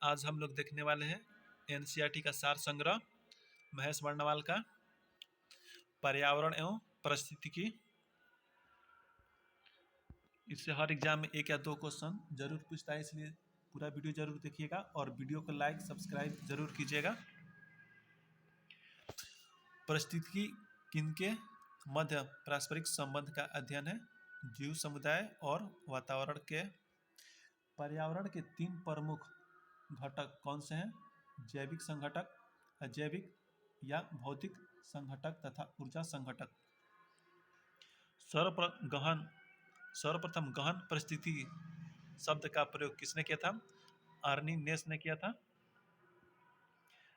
आज हम लोग देखने वाले हैं एनसीईआरटी का सार संग्रह महेश वर्णवाल का पर्यावरण एवं पारिस्थितिकी। इससे हर एग्जाम में 1 या 2 क्वेश्चन जरूर पूछता है, इसलिए पूरा वीडियो जरूर देखिएगा और वीडियो को लाइक सब्सक्राइब जरूर कीजिएगा। पारिस्थितिकी किनके मध्य पारस्परिक संबंध का अध्ययन है। जीव समुदाय और वातावरण के। पर्यावरण के 3 प्रमुख घटक कौन से हैं? जैविक संघटक, अजैविक या भौतिक संघटक तथा ऊर्जा संघटक। सर्वप्रथम गहन परिस्थिति शब्द का प्रयोग किसने किया था? आर्नी नेस ने किया था।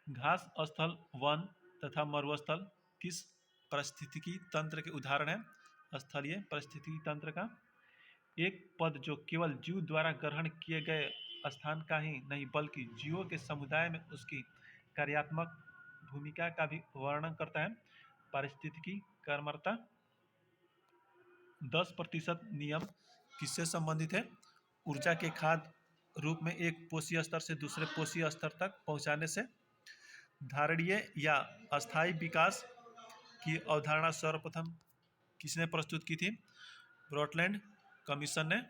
घास स्थल, वन तथा मरुस्थल किस पारिस्थितिकी तंत्र के उदाहरण है? स्थलीय पारिस्थितिकी तंत्र का। एक पद जो केवल जीव द्वारा ग्रहण किए गए स्थान का ही नहीं बल्कि जीवों के समुदाय में उसकी कार्यात्मक भूमिका का भी वर्णन करता है। पारिस्थितिकी कर्मरता। 10% नियम किससे संबंधित है? ऊर्जा के खाद्य रूप में एक पोषी स्तर से दूसरे पोषी स्तर तक पहुंचाने से। धारणीय या अस्थायी विकास की अवधारणा सर्वप्रथम किसने प्रस्तुत की थी? ब्रॉटलैंड कमीशन ने।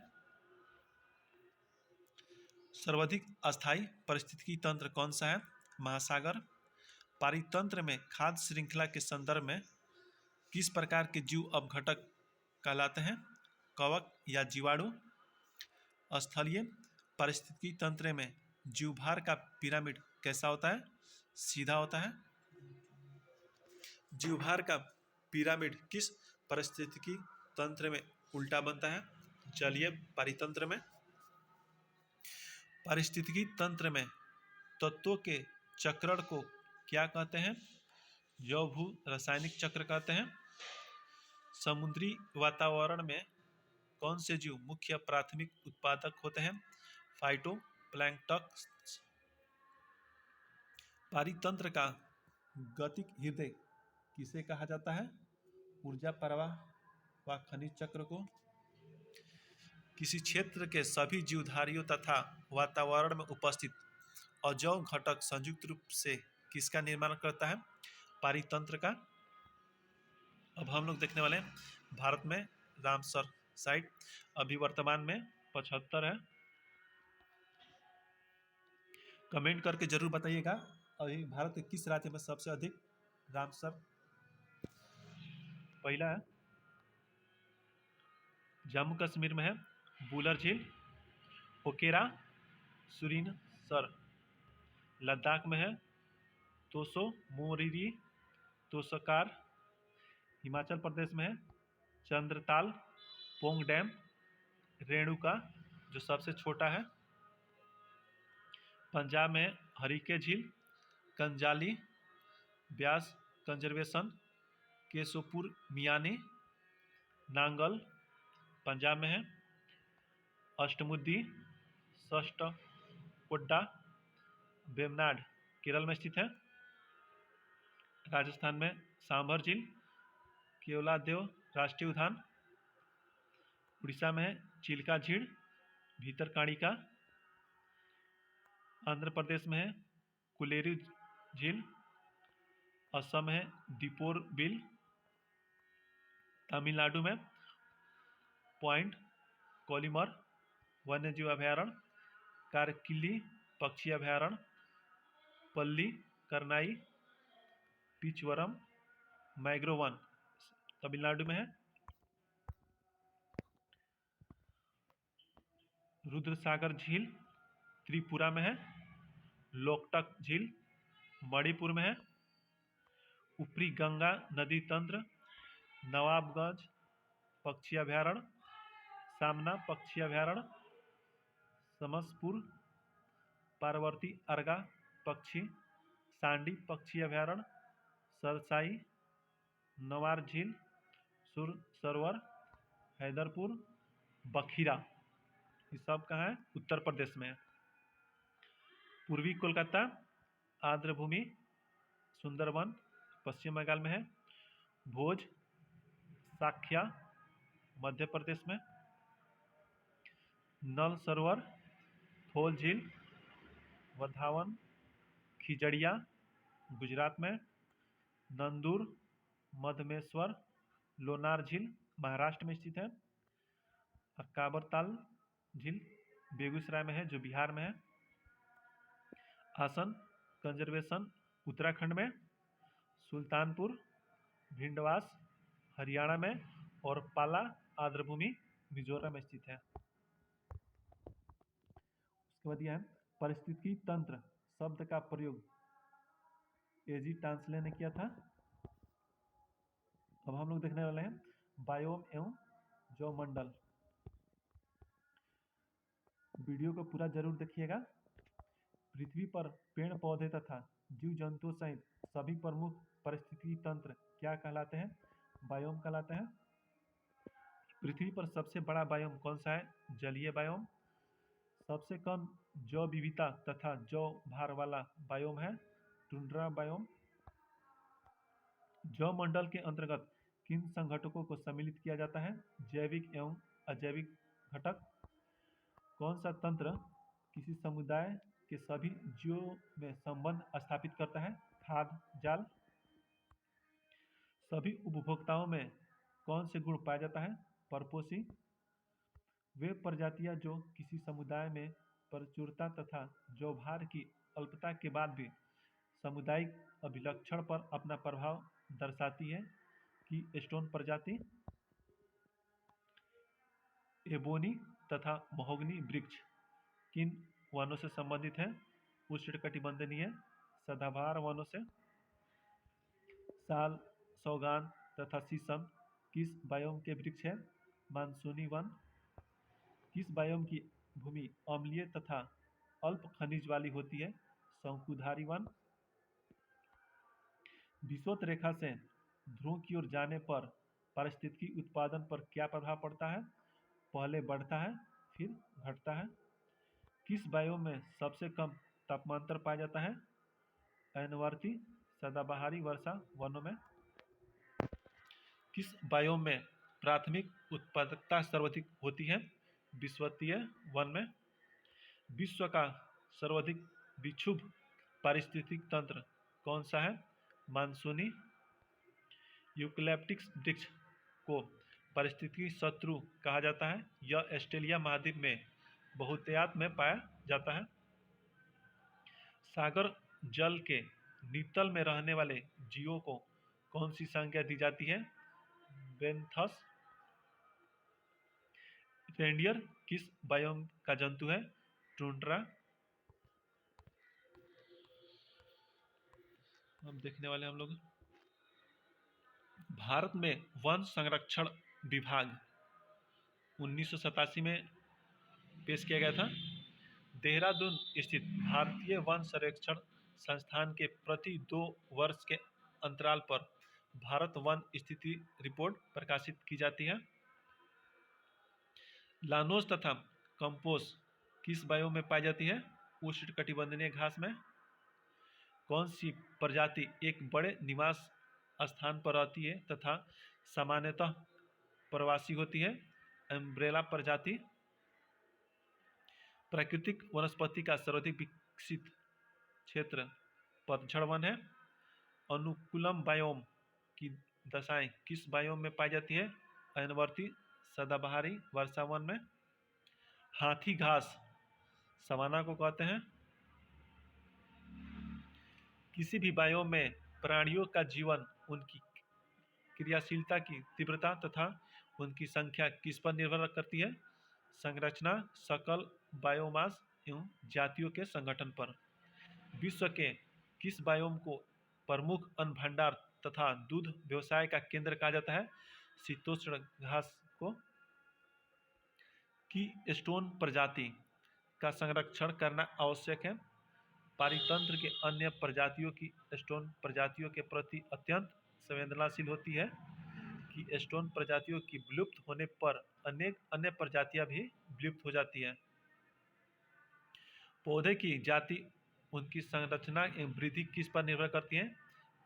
सर्वाधिक अस्थायी पारिस्थितिकी तंत्र कौन सा है? महासागर। पारितंत्र में खाद्य श्रृंखला के संदर्भ में किस प्रकार के जीव अपघटक कहलाते हैं? कवक या जीवाणु। स्थलीय पारिस्थितिकी तंत्र में जीवभार का पिरामिड कैसा होता है? सीधा होता है। जीवभार का पिरामिड किस पारिस्थितिकी तंत्र में उल्टा बनता है? जलीय पारितंत्र में। पारिस्थितिकी तंत्र में तत्वों के चक्रण को क्या कहते हैं? जैव भू रासायनिक चक्र कहते हैं। समुद्री वातावरण में कौन से जीव मुख्य प्राथमिक उत्पादक होते हैं? फाइटोप्लैंक्टन। पारितंत्र का गतिक हृदय किसे कहा जाता है? ऊर्जा प्रवाह व खनिज चक्र को। किसी क्षेत्र के सभी जीवधारियों तथा वातावरण में उपस्थित अजैव घटक संयुक्त रूप से किसका निर्माण करता है? पारितंत्र का। अब हम लोग देखने वाले हैं भारत में रामसर साइट अभी वर्तमान में 75 है। कमेंट करके जरूर बताइएगा अभी भारत के किस राज्य में सबसे अधिक रामसर। पहला है जम्मू कश्मीर में है बुलर झील, ओकेरा सुरिनसर। लद्दाख में है तोसो मोरिरी तोसकार। हिमाचल प्रदेश में है चंद्रताल पोंग डैम, रेणुका जो सबसे छोटा है। पंजाब में हरिके झील, कंजाली, ब्यास कंजर्वेशन, केशोपुर मियानी, नांगल पंजाब में है। अष्टमुदी सष्टकोड्डा वेमनाड केरल में स्थित है। राजस्थान में सांभर झील, केवलादेव राष्ट्रीय उद्यान। उड़ीसा में है चिल्का झील, भीतरकाणिका। आंध्र प्रदेश में है कुलेरू झील। असम में है दीपोर बिल। तमिलनाडु में पॉइंट कोलिमर वन्यजीव अभयारण्य, कारकिली पक्षी अभयारण्य, पल्ली करनाई पिचवरम मैग्रोव वन तमिलनाडु में है। रुद्रसागर झील त्रिपुरा में है। लोकटक झील मणिपुर में है। ऊपरी गंगा नदी तंत्र नवाबगंज पक्षी अभयारण्य, सामना पक्षी अभयारण्य, समसपुर पार्वती अर्गा पक्षी, सांडी पक्षी अभयारण्य, सरसाई, नवार झील, सुर सरोवर, हैदरपुर, बखीरा। ये सब कहाँ है? उत्तर प्रदेश में है। पूर्वी कोलकाता आर्द्रभूमि सुंदरवन पश्चिम बंगाल में है। भोज साख्या मध्य प्रदेश में। नल सरोवर, फोल झील वधावन खिजड़िया गुजरात में, नंदूर मधमेश्वर लोनार झील महाराष्ट्र में स्थित है, और काबरताल झील बेगूसराय में है जो बिहार में है, आसन कंजर्वेशन उत्तराखंड में, सुल्तानपुर भिंडवास हरियाणा में, और पाला आर्द्रभूमि मिजोरम में स्थित है। उसके बाद यह है पारिस्थितिकी तंत्र शब्द का प्रयोग एजी टांसले ने किया था। अब हम लोग देखने वाले हैं बायोम एवं जैवमंडल। वीडियो को पूरा जरूर देखिएगा। पृथ्वी पर पेड़ पौधे तथा जीव जंतुओं सहित सभी प्रमुख पारिस्थितिकी तंत्र क्या कहलाते हैं? बायोम कहलाते हैं। पृथ्वी पर सबसे बड़ा बायोम कौन सा है? जलीय बायोम। सबसे कम जैव विविधता तथा जैव भार वाला बायोम है टुंड्रा बायोम। जैव मंडल के अंतर्गत किन संघटकों को सम्मिलित किया जाता है? जैविक एवं अजैविक घटक। कौन सा तंत्र किसी समुदाय के सभी जीवों में संबंध स्थापित करता है? खाद्य जाल। सभी उपभोक्ताओं में कौन से गुण पाया जाता है? परपोषी। वे प्रजातियां जो किसी समुदाय में प्रचुरता तथा जौभार की अल्पता के बाद भी सामुदायिक अभिलक्षण पर अपना प्रभाव दर्शाती है कि स्टोन प्रजाति। एबोनी तथा महोगनी वृक्ष किन वनों से संबंधित है? उष्णकटिबंधीय सदाबहार वनों से। साल, सौगान तथा शीशम किस बायोम के वृक्ष है? मानसूनी वन। किस बायोम की भूमि अम्लीय तथा अल्प खनिज वाली होती है? शंकुधारी वन। विषुवत रेखा से ध्रुव की ओर जाने पर पारिस्थितिकी उत्पादन पर क्या प्रभाव पड़ता है? पहले बढ़ता है फिर घटता है। किस बायोम में सबसे कम तापमांतर पाया जाता है? ऐनवर्ती सदाबहारी वर्षा वनों में। किस बायोम में प्राथमिक उत्पादकता सर्वाधिक होती है? विषुवतीय वन में। विश्व का सर्वाधिक विक्षुब्ध पारिस्थितिक तंत्र कौन सा है? मानसूनी। यूकैलिप्टस वृक्ष को पारिस्थितिकी शत्रु कहा जाता है। यह ऑस्ट्रेलिया महाद्वीप में बहुतायत में पाया जाता है। सागर जल के नितल में रहने वाले जीवों को कौन सी संज्ञा दी जाती है? बेंथस। रेंडियर किस बायोम का जंतु है? टुंड्रा। हम देखने वाले हम लोग भारत में वन संरक्षण विभाग 1987 में पेश किया गया था। देहरादून स्थित भारतीय वन संरक्षण संस्थान के प्रति 2 वर्ष के अंतराल पर भारत वन स्थिति रिपोर्ट प्रकाशित की जाती है। लानोस तथा कंपोस किस बायोम में पाई जाती है? उष्णकटिबंधीय घास में। कौन सी प्रजाति एक बड़े निवास स्थान पर रहती है तथा सामान्यतः प्रवासी होती है? एम्ब्रेला प्रजाति। प्राकृतिक वनस्पति का सर्वाधिक विकसित क्षेत्र पतझड़ वन है। अनुकूलम बायोम की दशाएं किस बायोम में पाई जाती है? ऐनवर्ती सदाबहारी वर्षा वन में। हाथी घास सवाना को कहते हैं। किसी भी बायोम में प्राणियों का जीवन उनकी क्रियाशीलता की तीव्रता तथा उनकी संख्या किस पर निर्भर करती है? संरचना, सकल बायोमास एवं जातियों के संगठन पर। विश्व के किस बायोम को प्रमुख अन्न भंडार तथा दूध व्यवसाय का केंद्र कहा जाता है? शीतोष्ण घास को। की स्टोन प्रजाति का संरक्षण करना आवश्यक है? पारितंत्र के अन्य प्रजातियों की स्टोन प्रजातियों के प्रति अत्यंत संवेदनशील होती है कि स्टोन प्रजातियों की विलुप्त होने पर अनेक अन्य प्रजातियां भी विलुप्त हो जाती हैं। पौधे की जाति उनकी संरचना एवं वृद्धि किस पर निर्भर करती है?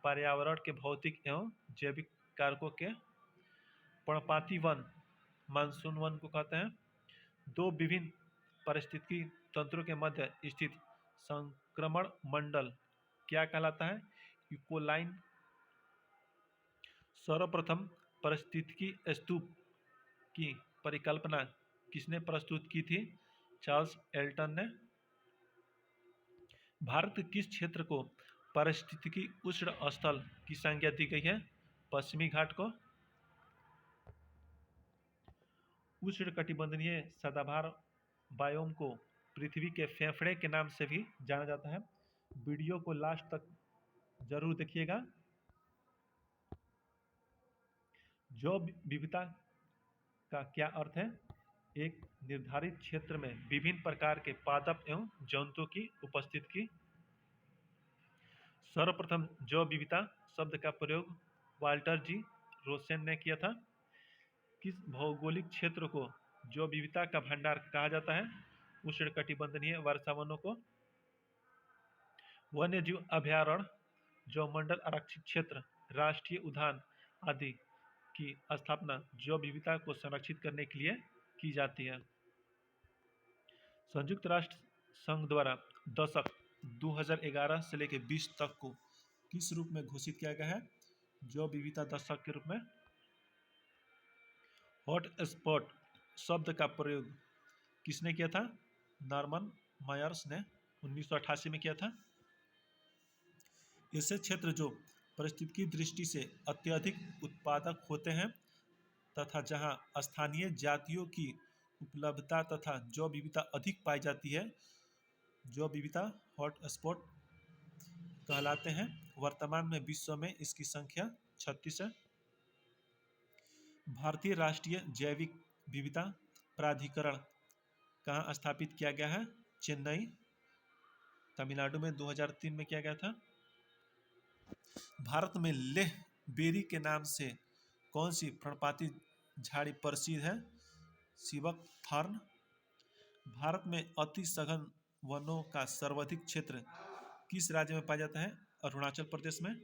पर्यावरण के भौतिक एवं जैविक कारकों के। पर्णपाती वन मानसून वन को कहते हैं। 2 विभिन्न पारिस्थितिकी तंत्रों के मध्य स्थित संक्रमण मंडल क्या कहलाता है? इकोलाइन। सर्वप्रथम पारिस्थितिकी स्तूप की परिकल्पना किसने प्रस्तुत की थी? चार्ल्स एल्टन ने। भारत के किस क्षेत्र को पारिस्थितिकी उष्ण स्थल की संज्ञा दी गई है? पश्चिमी घाट को। उष्णकटिबंधीय सदाबहार बायोम को पृथ्वी के फेफड़े के नाम से भी जाना जाता है। वीडियो को लास्ट तक जरूर देखिएगा। जैव विविधता का क्या अर्थ है? एक निर्धारित क्षेत्र में विभिन्न प्रकार के पादप एवं जंतुओं की उपस्थिति की। सर्वप्रथम जैव विविधता शब्द का प्रयोग वाल्टर जी रोसेन ने किया था। किस भौगोलिक क्षेत्र को जैव विविधता का भंडार कहा जाता है? उष्णकटिबंधीय वर्षावनों को। वन्यजीव अभयारण्य, जैवमंडल आरक्षित क्षेत्र, राष्ट्रीय उद्यान आदि की स्थापना जैव विविधता को संरक्षित करने के लिए की जाती है। संयुक्त राष्ट्र संघ द्वारा दशक 2011 से लेकर 20 तक को किस रूप में घोषित किया गया है? जैव विविधता दशक के रूप में। हॉट स्पॉट शब्द का प्रयोग किसने किया था? नॉर्मन मायर्स ने 1988 में किया था। ऐसे क्षेत्र जो पारिस्थितिकी दृष्टि से अत्यधिक उत्पादक होते हैं तथा जहां स्थानीय जातियों की उपलब्धता तथा जैव विविधता अधिक पाई जाती है, जैव विविधता हॉट स्पॉट कहलाते हैं। वर्तमान में विश्व में इसकी संख्या 36 है। भारतीय राष्ट्रीय जैविक विविधता प्राधिकरण कहाँ स्थापित किया गया है? चेन्नई, तमिलनाडु में 2003 में किया गया था। भारत में लेह बेरी के नाम से कौन सी पर्णपाती झाड़ी प्रसिद्ध है? सिबक थॉर्न। भारत में अति सघन वनों का सर्वाधिक क्षेत्र किस राज्य में पाया जाता है? अरुणाचल प्रदेश में।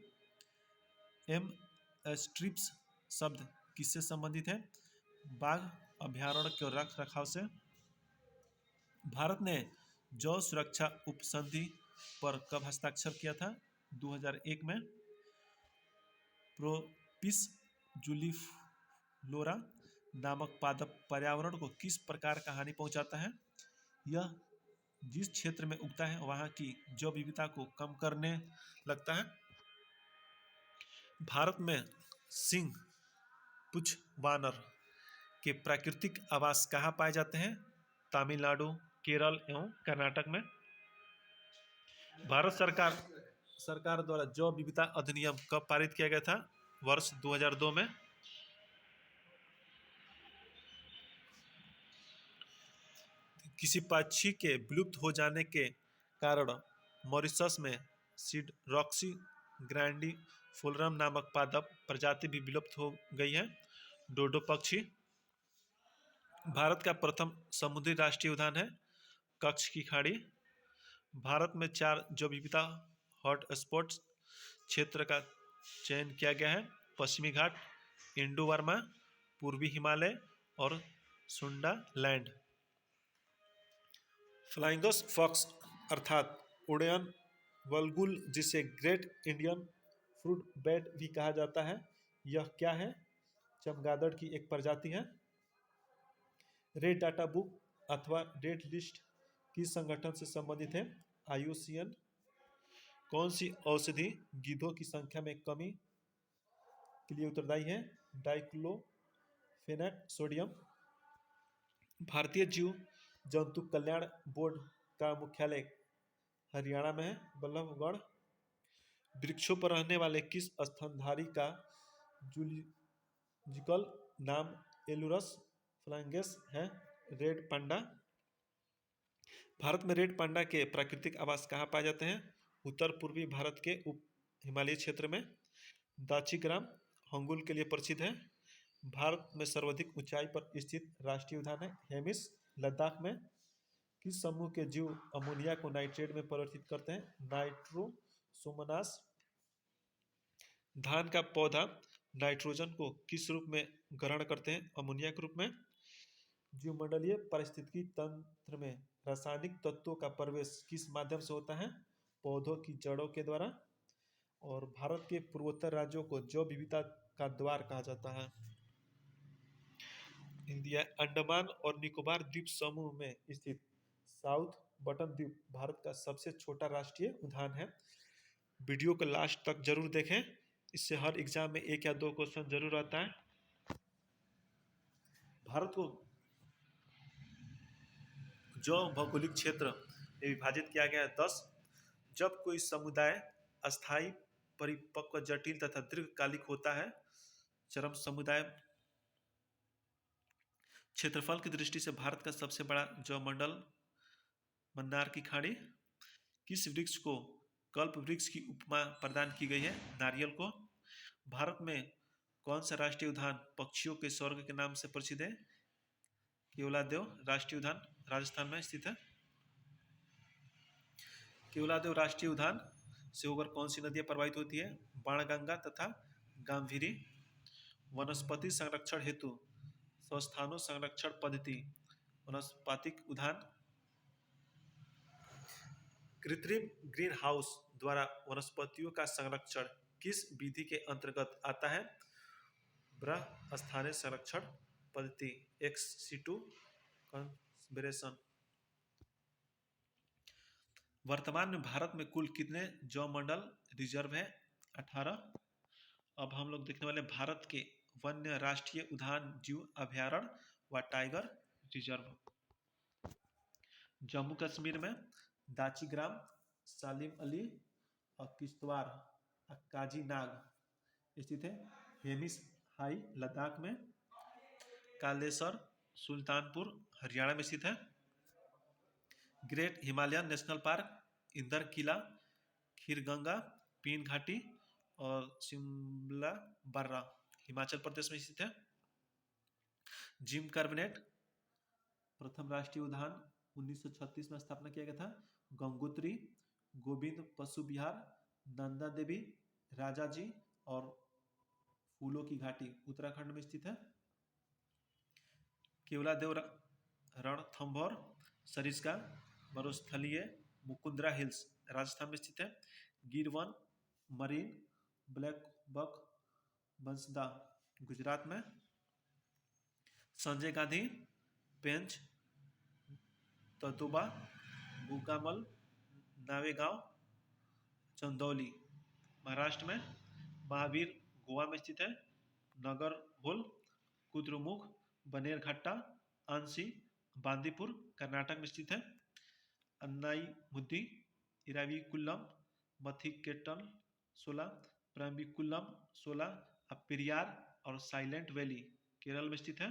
एम स्ट्रिप्स शब्द किससे संबंधित है? बाघ अभयारण्य के रख रखाव से। भारत ने जैव सुरक्षा उपसंधि पर कब हस्ताक्षर किया था? 2001 में। प्रोपिस जूलिफ्लोरा नामक पादप पर्यावरण को किस प्रकार का हानि पहुंचाता है? यह जिस क्षेत्र में उगता है वहां की जैव विविधता को कम करने लगता है। भारत में सिंह पुच्छ वानर के प्राकृतिक आवास कहाँ पाए जाते हैं? तमिलनाडु, केरल एवं कर्नाटक में। भारत सरकार द्वारा जैव विविधता अधिनियम कब पारित किया गया था? वर्ष 2002 में। किसी पक्षी के विलुप्त हो जाने के कारण मॉरिशस में सिडरॉक्सी ग्रैंडिफोलरम नामक पादप प्रजाति भी विलुप्त हो गई है। डोडो पक्षी। भारत का प्रथम समुद्री राष्ट्रीय उद्यान है कच्छ की खाड़ी। भारत में 4 जैव विविधता हॉट स्पॉट क्षेत्र का चयन किया गया है। पश्चिमी घाट, इंडो बर्मा, पूर्वी हिमालय और सुंडालैंड। फ्लाइंगस फॉक्स अर्थात उड़यन वल्गुल, जिसे ग्रेट इंडियन फ्रूट बैट भी कहा जाता है, यह क्या है? चमगादड़ की एक प्रजाति है। रेड डाटा बुक अथवा रेड लिस्ट किस संगठन से संबंधित है? IUCN। कौन सी औषधि गिद्धों की संख्या में कमी के लिए उत्तरदायी है? Diclofenac sodium. भारतीय जीव जंतु कल्याण बोर्ड का मुख्यालय हरियाणा में है, बल्लभगढ़। वृक्षों पर रहने वाले किस स्तनधारी का जूलॉजिकल नाम एलुरस फ्लाइंगेस है? Red panda. भारत में रेड पांडा के प्राकृतिक आवास कहाँ पाए जाते हैं? उत्तर पूर्वी भारत के उप हिमालयी क्षेत्र में। दाचीग्राम हंगुल के लिए प्रसिद्ध है। भारत में सर्वाधिक ऊंचाई पर स्थित राष्ट्रीय उद्यान है हेमिस, लद्दाख में। किस समूह के जीव अमोनिया को नाइट्रेट में परिवर्तित करते हैं? नाइट्रोसोमोनास। धान का पौधा नाइट्रोजन को किस रूप में ग्रहण करते हैं? अमोनिया के रूप में। जीवमंडलीय पारिस्थितिकी तंत्र में रासायनिक तत्वों का प्रवेश किस माध्यम से होता है? पौधों की जड़ों के द्वारा। और भारत के पूर्वोत्तर राज्यों को जैव विविधता का द्वार कहा जाता है। इंडिया अंडमान और निकोबार द्वीप समूह में स्थित साउथ बटन द्वीप भारत का सबसे छोटा राष्ट्रीय उद्यान है। वीडियो को लास्ट तक जरूर देखें, इससे हर एग्जाम में 1 या 2 क्वेश्चन जरूर आता है। भारत को जो भौगोलिक क्षेत्र में विभाजित किया गया है 10। जब कोई समुदाय अस्थायी, परिपक्व, जटिल तथा दीर्घकालिक होता है। चरम समुदाय। क्षेत्रफल की दृष्टि से भारत का सबसे बड़ा जैव मंडल मन्नार की खाड़ी। किस वृक्ष को कल्प वृक्ष की उपमा प्रदान की गई है? नारियल को। भारत में कौन सा राष्ट्रीय उद्यान पक्षियों के स्वर्ग के नाम से प्रसिद्ध है? केवलादेव राष्ट्रीय उद्यान राजस्थान में स्थित है। केवलादेव राष्ट्रीय उद्यान से होकर कौन सी नदियां प्रवाहित होती है? बाणगंगा तथा गांधीरी। वनस्पति संरक्षण हेतु संस्थानों संरक्षण पद्धति वनस्पतिक उद्यान। कृत्रिम ग्रीन हाउस द्वारा वनस्पतियों का संरक्षण किस विधि के अंतर्गत आता है? बृह स्थानीय संरक्षण पद्धति एक्स सीटू कंजर्वेशन। वर्तमान में भारत में कुल कितने जैव मंडल रिजर्व है? 18। अब हम लोग देखने वाले भारत के वन्य राष्ट्रीय उद्यान जीव अभयारण्य व टाइगर रिजर्व। जम्मू कश्मीर में दाचीग्राम, सालिम अली और किश्तवाड़ काजी नाग स्थित है। हेमिस हाई लद्दाख में। कालेसर सुल्तानपुर हरियाणा में स्थित है। Great Himalayan national park Inder Kila, Kheerganga, Pin घाटी और शिमला बर्रा हिमाचल प्रदेश में स्थित है। जिम कार्बेट प्रथम राष्ट्रीय उद्यान 1936 में स्थापना किया गया था। गंगोत्री, गोविंद पशु विहार, नंदा देवी, राजा जी और फूलों की घाटी उत्तराखंड में स्थित है। केवलादेव रणथंभौर सरिस्का मरुस्थलीय मुकुंदरा हिल्स राजस्थान में स्थित है। गिर वन marine black buck Bansda Gujarat में। संजय गांधी पेंच ततुबा बुकामल नावेगांव चंदौली महाराष्ट्र में। महावीर गोवा में स्थित है। नगर होल कुद्रुमुख बनेरघट्टा आंसी बांदीपुर कर्नाटक में स्थित है। अन्नाई मुद्दी इराविकुलम मथिकेटन 16 प्रम्बिकुलम 16 पेरियार और साइलेंट वैली केरल में स्थित है।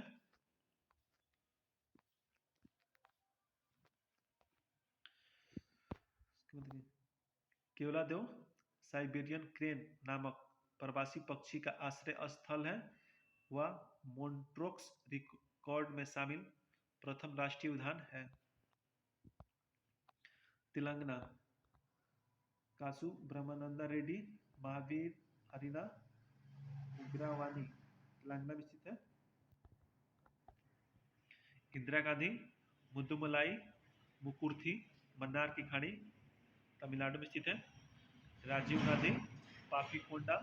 केवलादेव साइबेरियन क्रेन नामक प्रवासी पक्षी का आश्रय स्थल है। वह मोन्ट्रोक्स रिकॉर्ड में शामिल प्रथम राष्ट्रीय उद्यान है। तेलंगाना कासु ब्रह्मानंदा रेड्डी महावीर अरीना उग्रावानी तेलंगाना में स्थित है। इंदिरा गांधी मुद्दुमलाई मुकुर्थी मन्नार की खाड़ी तमिलनाडु में स्थित है। राजीव गांधी पापीकोंडा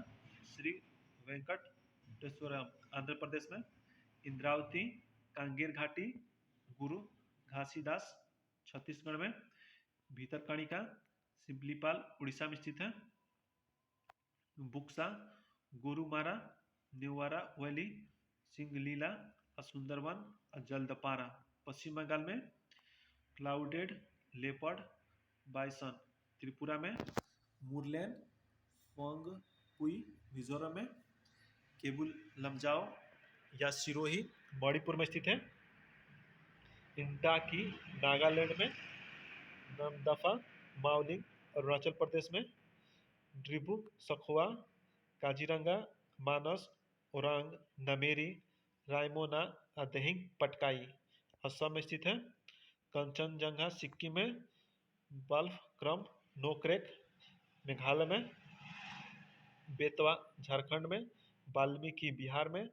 श्री वेंकटेश्वरम आंध्र प्रदेश में। इंद्रावती कांगेर घाटी गुरु घासीदास छत्तीसगढ़ में। भीतरकणिका सिमलीपाल उड़ीसा में स्थित है। बुक्सा गोरुमारा नेवारा वैली सिंगलीला सुंदरवन जलदपारा पश्चिम बंगाल में। क्लाउडेड लेपर्ड बाइसन त्रिपुरा में। मुरलेन फोंगपुई मिजोरम में। केबुल लमजाओ या सिरोही मणिपुर में स्थित है। इंटाकी नागालैंड में। नामदफा माओलिंग अरुणाचल प्रदेश में। ड्रिबुक सखुआ काजीरंगा मानस ओरांग नामेरी रायमोना दहिंग पटकाई असम में स्थित है। कंचनजंगा सिक्किम में। बल्फ क्रम नोक्रेक मेघालय में। बेतवा झारखंड में। वाल्मीकि बिहार में।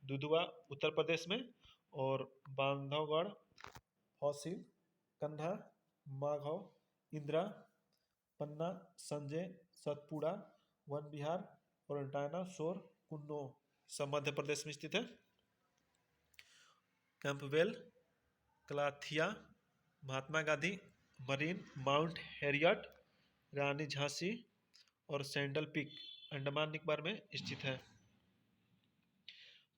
दुधवा उत्तर प्रदेश में। और बांधवगढ़ फॉसिल कन्हा, माघव, इंदिरा, पन्ना, संजय, सतपुड़ा, वन विहार और डायनासोर कुन्नो सब मध्य प्रदेश में स्थित है। Campbell, क्लाथिया, Mahatma Gandhi, marine, mount Harriet, रानी झांसी और सैंडल पीक अंडमान निकोबार में स्थित है।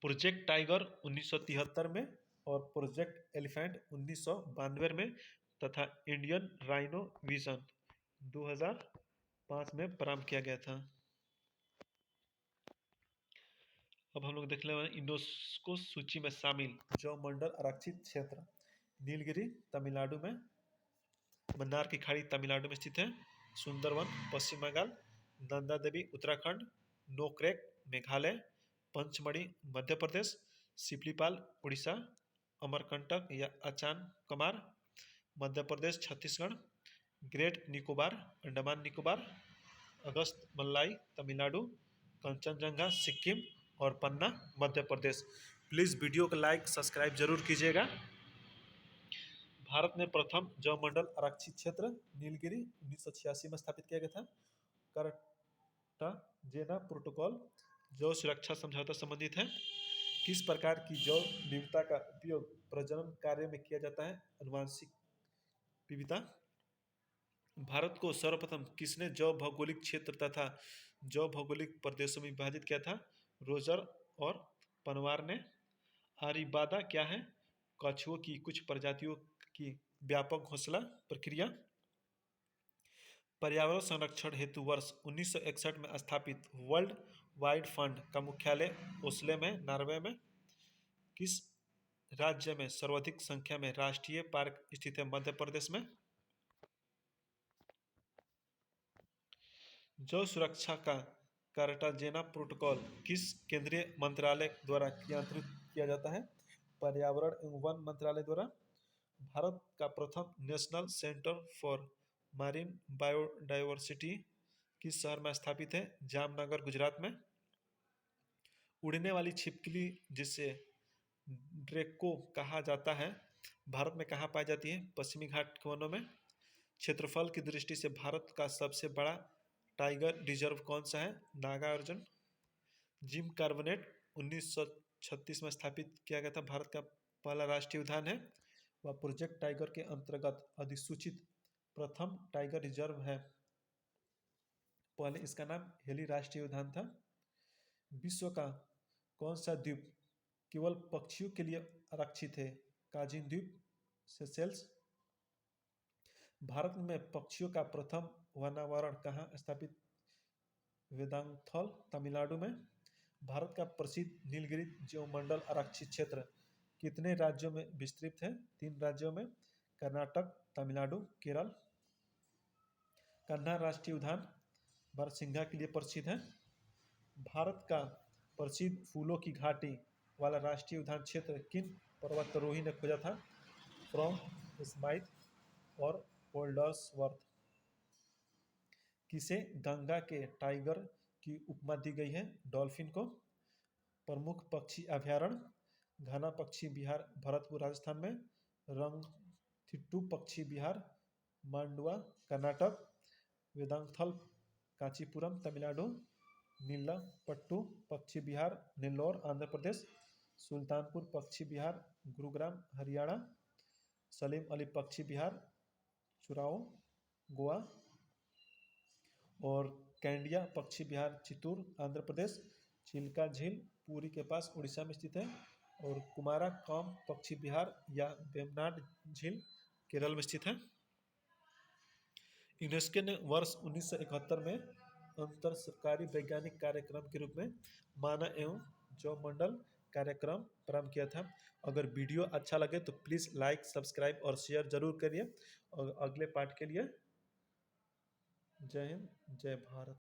प्रोजेक्ट टाइगर 1973 में और प्रोजेक्ट एलिफेंट 1992 में तथा इंडियन राइनो विजन 2005 में प्रारंभ किया गया था। अब हम लोग देख ले यूनेस्को सूची में शामिल जैव मंडल आरक्षित क्षेत्र नीलगिरी तमिलनाडु में, मन्नार की खाड़ी तमिलनाडु में स्थित है, सुंदरवन पश्चिम बंगाल, नंदा देवी उत्तराखंड, नोक्रेक मेघालय, पंचमढ़ी मध्य प्रदेश, सिपलीपाल उड़ीसा, अमरकंटक या अचान कमार मध्य प्रदेश छत्तीसगढ़, ग्रेट निकोबार अंडमान निकोबार, अगस्त मल्लाई तमिलनाडु, कंचनजंगा सिक्किम और पन्ना मध्य प्रदेश। प्लीज़ वीडियो को लाइक सब्सक्राइब जरूर कीजिएगा। भारत में प्रथम जैव मंडल आरक्षित क्षेत्र नीलगिरी 1986 में स्थापित किया गया था। कार्टाजेना प्रोटोकॉल जैव सुरक्षा समझौता संबंधित है। किस प्रकार की जैव विविधता का उपयोग प्रजनन कार्य में किया जाता है? आनुवंशिक विविधता। भारत को सर्वप्रथम किसने जैव भौगोलिक क्षेत्र तथा जैव भौगोलिक प्रदेशों में विभाजित किया था? रोजर और पनवार ने। आर्यबादा क्या है? कछुओं की कुछ प्रजातियों की व्यापक घोंसला प्रक्रिया। पर्यावरण संरक्षण हेतु वर्ष 1961 में स्थापित वर्ल्ड वाइड फंड का मुख्यालय ओस्लो में, नॉर्वे में। किस राज्य में सर्वाधिक संख्या में राष्ट्रीय पार्क स्थित है? मध्य प्रदेश में। जैव सुरक्षा का कार्टाजेना प्रोटोकॉल किस केंद्रीय मंत्रालय द्वारा क्रियान्वित किया जाता है? पर्यावरण एवं वन मंत्रालय द्वारा। भारत का प्रथम नेशनल सेंटर फॉर मारीन बायोडायवर्सिटी किस शहर में स्थापित है? जामनगर गुजरात में। उड़ने वाली छिपकली जिसे ड्रैको कहा जाता है भारत में कहाँ पाई जाती है? पश्चिमी घाट के वनों में। क्षेत्रफल की दृष्टि से भारत का सबसे बड़ा टाइगर रिजर्व कौन सा है? नागार्जुन। जिम कार्बोनेट 1936 में स्थापित किया गया था, भारत का पहला राष्ट्रीय उद्यान है। वह प्रोजेक्ट टाइगर के अंतर्गत अधिसूचित प्रथम टाइगर रिजर्व है। पहले इसका नाम हेली राष्ट्रीय उद्यान था। विश्व का कौन सा द्वीप केवल पक्षियों के लिए आरक्षित है? काजिन द्वीप, सेशेल्स। भारत में पक्षियों का प्रथम वनावरण कहाँ स्थापित? वेदांथल तमिलनाडु में। भारत का प्रसिद्ध नीलगिरी जैव मंडल आरक्षित क्षेत्र कितने राज्यों में विस्तृत है? 3 राज्यों में, कर्नाटक, तमिलनाडु, केरल। कन्हा राष्ट्रीय उद्यान बारहसिंघा के लिए प्रसिद्ध है। भारत का प्रसिद्ध फूलों की घाटी वाला राष्ट्रीय उद्यान क्षेत्र किन पर्वतारोही ने खोजा था? फ्रॉम स्माइथ और ओल्डर्सवर्थ। किसे गंगा के टाइगर की उपमा दी गई है? डॉल्फिन को। प्रमुख पक्षी अभयारण्य घना पक्षी विहार भरतपुर राजस्थान में, रंगथिट्टू पक्षी विहार मांडवा कर्नाटक, वेदांथल कांचीपुरम तमिलनाडु, नीलपट्टू पक्षी विहार नेल्लोर आंध्र प्रदेश, सुल्तानपुर पक्षी विहार गुरुग्राम हरियाणा, सलीम अली पक्षी विहार चुराओ गोवा और कैंडिया पक्षी विहार चित्तूर आंध्र प्रदेश, चिल्का झील पुरी के पास उड़ीसा में स्थित है और कुमारा कॉम पक्षी विहार या वेम्बनाड झील केरल में स्थित है। यूनेस्को ने वर्ष 1971 में अंतर सरकारी वैज्ञानिक कार्यक्रम के रूप में मानव एवं जैव मंडल कार्यक्रम प्रारंभ किया था। अगर वीडियो अच्छा लगे तो प्लीज़ लाइक सब्सक्राइब और शेयर जरूर करिए। और अगले पार्ट के लिए जय हिंद जय भारत।